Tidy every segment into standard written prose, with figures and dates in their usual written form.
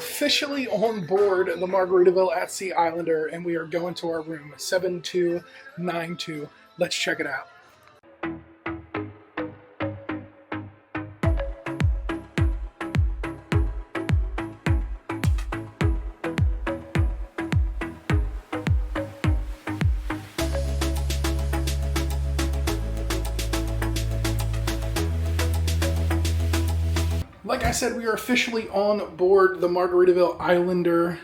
officially on board the Margaritaville At Sea Islander, and we are going to our room, 7292. Let's check it out. Like I said, we are officially on board the Margaritaville Islander,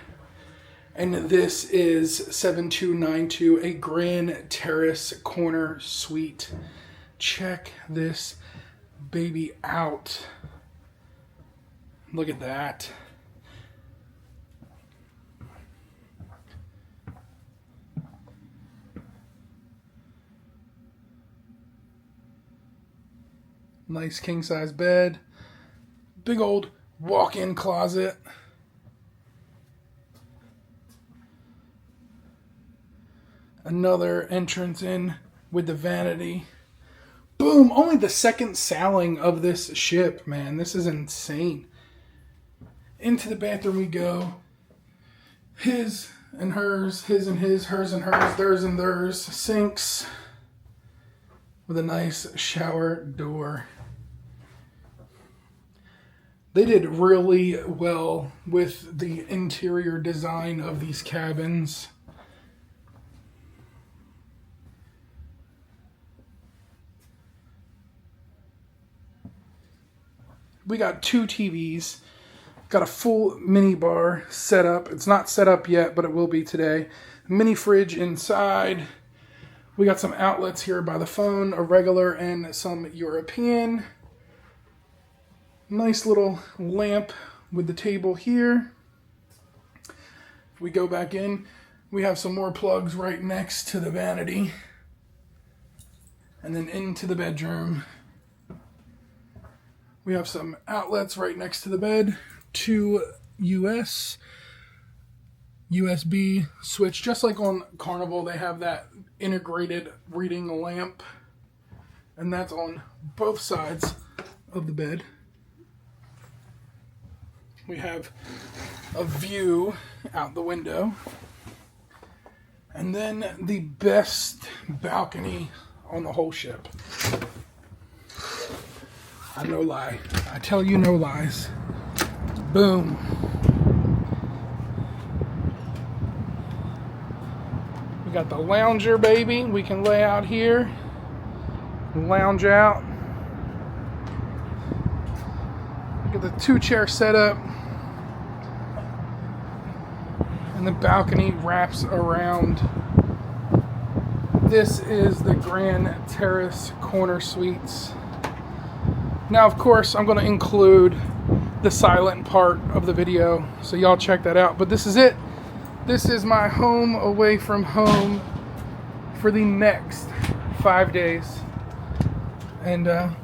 and this is 7292, a grand terrace corner suite. Check this baby out. Look at that. Nice king-size bed. Big old walk-in closet. Another entrance in with the vanity. Boom! Only the second sailing of this ship, man. This is insane. Into the bathroom we go. His and hers, his and his, hers and hers, theirs and theirs. Sinks with a nice shower door. They did really well with the interior design of these cabins. We got 2 TVs, got a full mini bar set up. It's not set up yet, but it will be today. Mini fridge inside. We got some outlets here by the phone, a regular and some European. Nice little lamp with the table here. If we go back in, we have some more plugs right next to the vanity. And then into the bedroom. We have some outlets right next to the bed. 2 USB switch. Just like on Carnival, they have that integrated reading lamp. And that's on both sides of the bed. We have a view out the window. And then the best balcony on the whole ship. I no lie. I tell you no lies. Boom. We got the lounger, baby. We can lay out here. Lounge out. Look at the 2-chair setup. And the balcony wraps around. This is the Grand Terrace Corner Suites. Now, of course, I'm going to include the silent part of the video, so y'all check that out. But this is it. This is my home away from home for the next 5 days. And I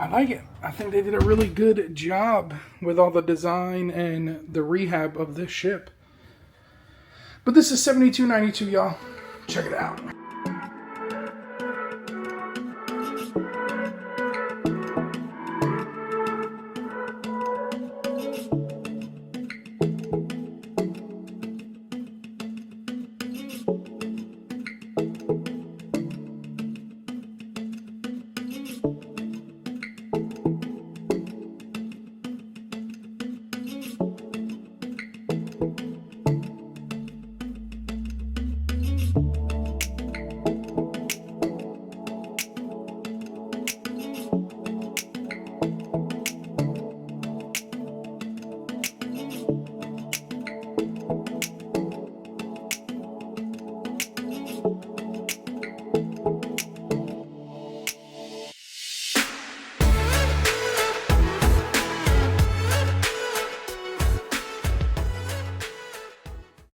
like it. I think they did a really good job with all the design and the rehab of this ship. But this is 7292, y'all. Check it out.